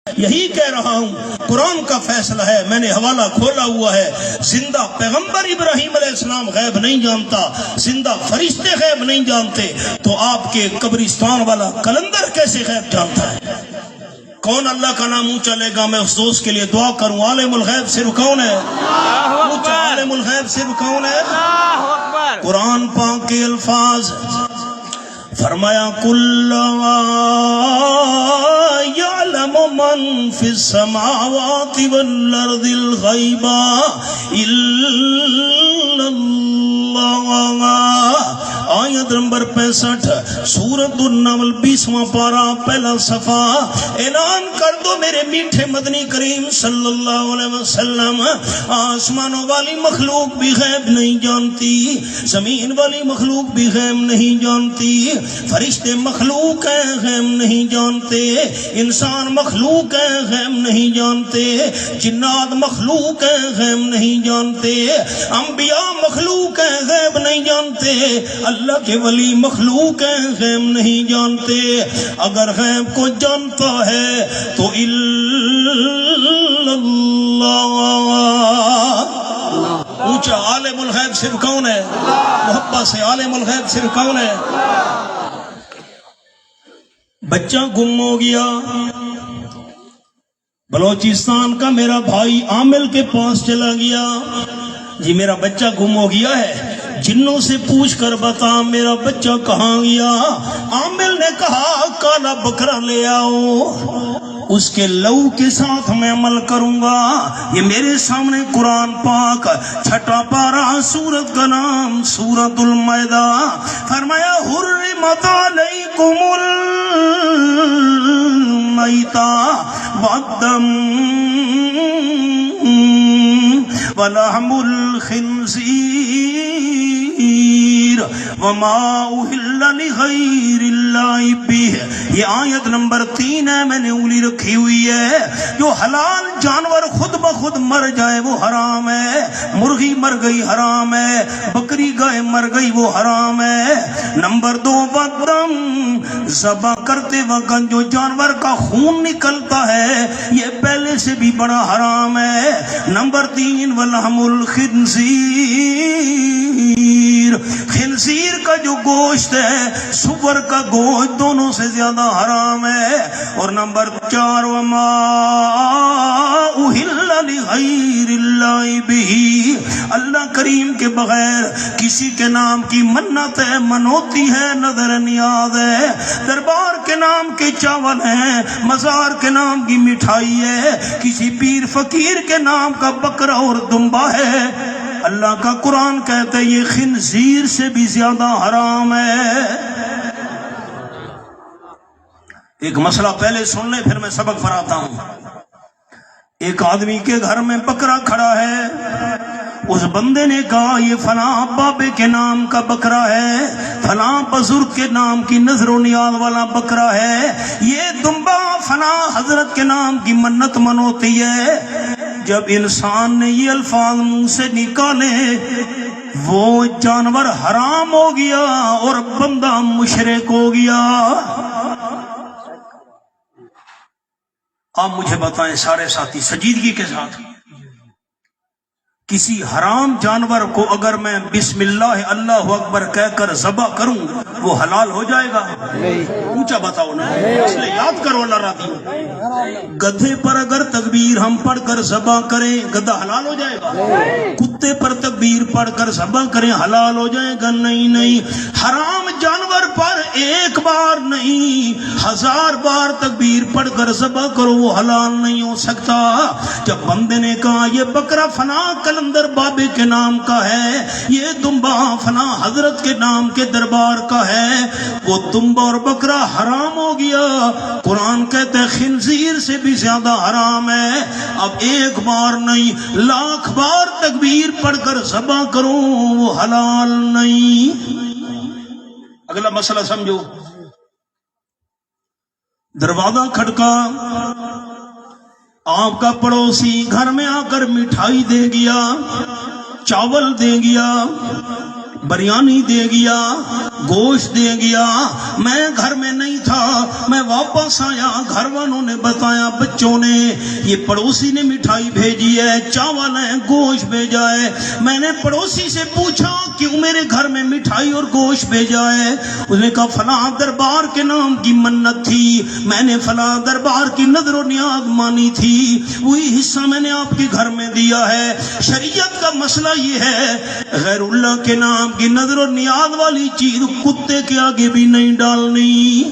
یہی کہہ رہا ہوں، قرآن کا فیصلہ ہے، میں نے حوالہ کھولا ہوا ہے۔ زندہ پیغمبر ابراہیم علیہ السلام غیب نہیں جانتا، زندہ فرشتے غیب نہیں جانتے، تو آپ کے قبرستان والا کلندر کیسے غیب جانتا ہے؟ کون اللہ کا نام اونچا لے گا؟ میں اس دوست کے لیے دعا کروں۔ عالم الغیب صرف کون ہے؟ اونچا عالم الغیب صرف کون ہے؟ قرآن پاک کے الفاظ فرمایا کل یعلم من فی السماوات والارض الغیب الا اللہ۔ آیت نمبر 65 سورۃ النمل 20واں پارہ پہلا صفحہ۔ اعلان کر دو میرے میٹھے مدنی کریم صلی اللہ علیہ وسلم، آسمانوں والی مخلوق بھی غیب نہیں جانتی، زمین والی مخلوق بھی غیب نہیں جانتی، فرشتے مخلوق ہیں غیب نہیں جانتے، انسان مخلوق ہیں غیب نہیں جانتے، جنات مخلوق ہیں غیب نہیں جانتے، انبیاء مخلوق ہیں غیب نہیں جانتے، اللہ کے ولی مخلوق ہیں غیب نہیں جانتے۔ اگر غیب کو جانتا ہے تو الا اللہ۔ اونچا عالم الغیب صرف کون ہے؟ محبت سے عالم الغیب صرف کون ہے؟ بچہ گم ہو گیا، بلوچستان کا میرا بھائی عامل کے پاس چلا گیا، جی میرا بچہ گم ہو گیا ہے، جنوں سے پوچھ کر بتا میرا بچہ کہاں گیا؟ عامل نے کہا کالا بکرا لے آؤ، اس کے لہو کے ساتھ میں عمل کروں گا۔ یہ میرے سامنے قرآن پاک 6واں پارہ، سورت کا نام سورۃ المائدہ، فرمایا حرمت علیکم المیتہ والدم ولحم الخنزیر وما اہل لغیر اللہ بہ۔ یہ آیت نمبر 3 ہے، میں نے انگلی رکھی ہوئی ہے۔ جو حلال جانور خود بخود مر جائے وہ حرام ہے، مرغی مر گئی حرام ہے، بکری گائے مر گئی وہ حرام ہے۔ نمبر 2 والدم، ذبح کرتے وقت جو جانور کا خون نکلتا ہے یہ پہلے سے بھی بڑا حرام ہے۔ نمبر 3 ولحم الخنزیر، خنزیر کا جو گوشت ہے سور کا گوشت دونوں سے زیادہ حرام ہے۔ اور نمبر 4 وما اہل لغیر اللہ بہ، اللہ کریم کے بغیر کسی کے نام کی منت ہے، منوتی ہے، نظر نیاز ہے، دربار کے نام کے چاول ہیں، مزار کے نام کی مٹھائی ہے، کسی پیر فقیر کے نام کا بکرا اور دمبا ہے، اللہ کا قرآن کہتا ہے یہ خنزیر سے بھی زیادہ حرام ہے۔ ایک مسئلہ پہلے سن لیں پھر میں سبق پڑھاتا ہوں۔ ایک آدمی کے گھر میں بکرا کھڑا ہے، اس بندے نے کہا یہ فلاں بابے کے نام کا بکرا ہے، فلاں بزرگ کے نام کی نظر و نیاز والا بکرا ہے، یہ دمبا فلاں حضرت کے نام کی منت منوتی ہے۔ جب انسان نے یہ الفاظ منہ سے نکالے وہ جانور حرام ہو گیا اور بندہ مشرک ہو گیا۔ آپ مجھے بتائیں سارے ساتھی سجیدگی کے ساتھ، کسی حرام جانور کو اگر میں بسم اللہ اللہ اکبر کہہ کر ذبح کروں وہ حلال ہو جائے گا؟ اونچا بتاؤ نا، اس لیے یاد کرو اللہ راتی ہوں۔ گدھے پر اگر تکبیر ہم پڑھ کر ذبح کریں گدھا حلال ہو جائے گا؟ کتے پر تکبیر پڑھ کر ذبح کریں حلال ہو جائے گا؟ نہیں۔ حرام جانور پر ایک بار نہیں 1000 بار تکبیر پڑھ کر ذبح کرو وہ حلال نہیں ہو سکتا۔ جب بندے نے کہا یہ بکرا فلاں کلندر بابے کے نام کا ہے، یہ دمبا فلاں حضرت کے نام کے دربار کا ہے، وہ دمبا اور بکرا حرام ہو گیا۔ قرآن کہتے ہیں خنزیر سے بھی زیادہ حرام ہے۔ اب ایک بار نہیں 1,00,000 بار تکبیر پڑھ کر ذبح کرو وہ حلال نہیں۔ اگلا مسئلہ سمجھو۔ دروازہ کھٹکا، آپ کا پڑوسی گھر میں آ کر مٹھائی دے گیا، چاول دے گیا، बिरयानी दे गया, गोश्त दे गया। मैं घर में नहीं था, मैं वापस आया, घर वालों ने बताया, बच्चों ने, ये पड़ोसी ने मिठाई भेजी है, चावल है, गोश्त भेजा है। मैंने पड़ोसी से पूछा क्यों मेरे घर में मिठाई और गोश्त भेजा है? उसने कहा फला दरबार के नाम की मन्नत थी, मैंने फला दरबार की नजर और नियाज मानी थी, वही हिस्सा मैंने आपके घर में दिया है। शरीयत का मसला ये है, गैरुल्लाह के नाम की नजर और नियाज वाली चीज कुत्ते के आगे भी नहीं डालनी,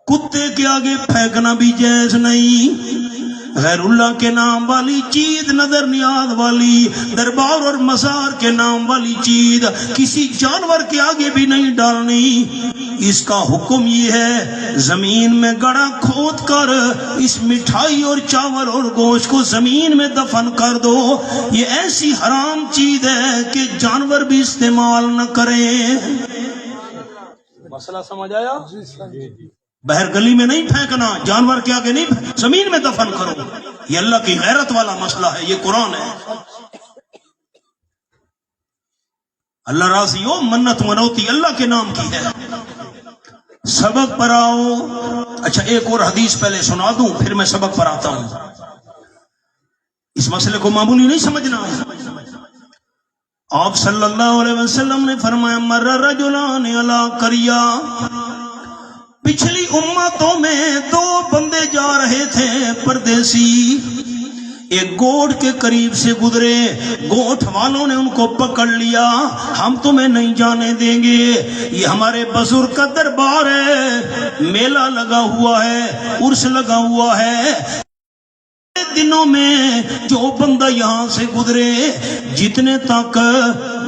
कुत्ते के आगे फेंकना भी जायज नहीं। गैरुल्लाह के नाम वाली चीज, नजर नियाज वाली, दरबार और मजार के नाम वाली चीज किसी जानवर के आगे भी नहीं डालनी। इसका हुक्म ये है, जमीन में गड़ा खोद कर इस मिठाई और चावल और गोश्त को जमीन में दफन कर दो। ये ऐसी हराम चीज है कि जानवर भी इस्तेमाल न करें। मसला समझ आया? बहर गली में नहीं फेंकना, जानवर के आगे नहीं, जमीन में दफन करो। ये अल्लाह की गैरत वाला मसला है, ये कुरान है। अल्लाह राजी हो, मन्नत मनौती अल्लाह के नाम की है। सबक पर आओ। अच्छा, एक और हदीस पहले सुना दूं, फिर मैं सबक पर आता हूं। इस मसले को मामूली नहीं समझना। आप सल्लल्लाहु अलैहि वसल्लम ने फरमाया, मर्रा रजुलान अला करिया, पिछली उम्मतों में दो बंदे जा रहे थे परदेसी, एक गोठ के करीब से गुजरे, गोठ वालों ने उनको पकड़ लिया, हम तुम्हें नहीं जाने देंगे, ये हमारे बुजुर्ग का दरबार है, मेला लगा हुआ है, उर्स लगा हुआ है। दिनों में जो बंदा यहाँ से गुजरे, जितने तक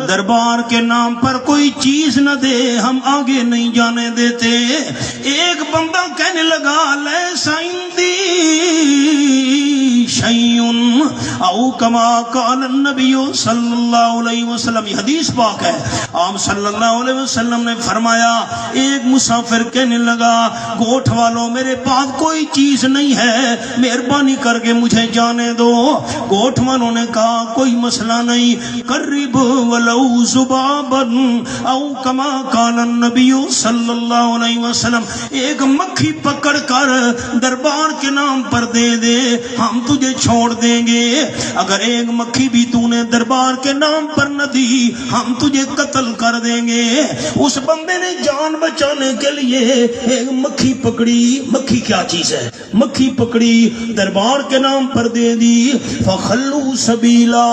दरबार के नाम पर कोई चीज न दे, हम आगे नहीं जाने देते। एक बंदा कहने लगा, लैसा इंदी शैउन औ कमा काल नबी सल्लल्लाहु अलैहि वसल्लम। ये हदीस पाक है। आप सल्लल्लाहु अलैहि वसल्लम ने फरमाया, एक मुसाफिर कहने लगा, गोठ वालों मेरे पास कोई चीज नहीं है, मेहरबानी करके मुझे जाने दो। गोठ वालों ने कहा, कोई मसला नहीं, करीब वलऊ जुबाबन औ कमा काल नबी सल्लल्लाहु अलैहि वसल्लम, एक मक्खी पकड़ कर दरबार के नाम पर दे दे, हम तुझे छोड़ देंगे। अगर एक मक्खी भी तूने दरबार के नाम पर न दी, हम तुझे कत्ल कर देंगे। उस बंदे ने जान बचाने के लिए एक मक्खी पकड़ी। मक्खी क्या चीज है? मक्खी पकड़ी, दरबार के नाम पर दे दी। फखल्लू सबीला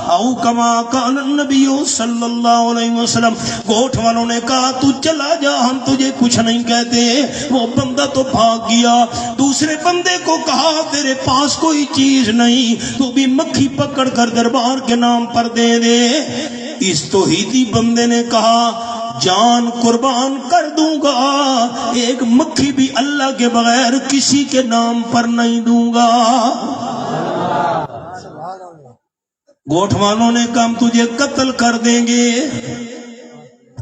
औ कमा काल नबी सल्लल्लाहु अलैहि वसल्लम, गोठ वालों ने कहा, तू चला जा, हम तुझे कुछ नहीं कहते। वो बंदा तो भाग गया। दूसरे बंदे को कहा, तेरे पास कोई चीज नहीं, तू भी मक्खी पकड़ कर दरबार के नाम पर दे दे। इस तौहीदी बंदे ने कहा, जान कुर्बान कर दूंगा, एक मक्खी भी अल्लाह के बगैर किसी के नाम पर नहीं दूंगा। गोठ वालों ने कहा, हम तुझे कत्ल कर देंगे।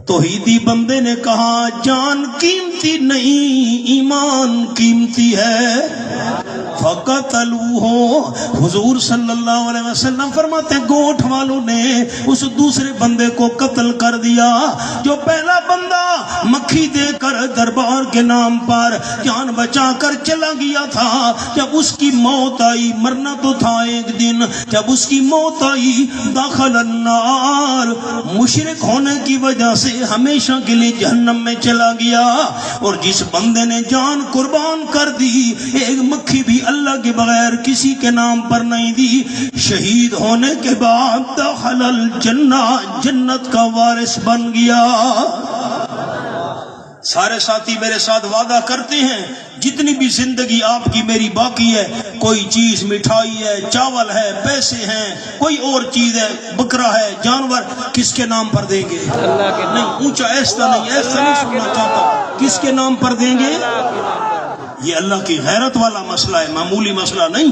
तौहीदी बंदे ने कहा, जान कीमती नहीं, ईमान कीमती है। फकतलू हो, हुजूर सल्लल्लाहु अलैहि वसल्लम फरमाते, गोठ वालों ने उस दूसरे बंदे को कत्ल कर दिया। जो पहला बंदा मक्खी देकर दरबार के नाम पर जान बचा कर चला गया था, जब उसकी मौत आई, मरना तो था एक दिन, जब उसकी मौत आई, दाखल अन्नार, मुशरिक होने की वजह से हमेशा के लिए जहन्नम में चला गया। और जिस बंदे ने जान कुर्बान कर दी, एक मक्खी भी अल्लाह के बगैर किसी के नाम पर नहीं दी, शहीद होने के बाद दखलल जन्नत, जन्नत का वारिस बन गया। सारे साथी मेरे साथ वादा करते हैं, जितनी भी जिंदगी आपकी मेरी बाकी है, कोई चीज मिठाई है, चावल है, पैसे हैं, कोई और चीज है, बकरा है, जानवर, किसके नाम पर देंगे? अल्लाह के। नहीं, ऊंचा ऐसा नहीं, ऐसा नहीं सुनना चाहता। किसके नाम पर देंगे? ये अल्लाह की गैरत वाला मसला है, मामूली मसला नहीं।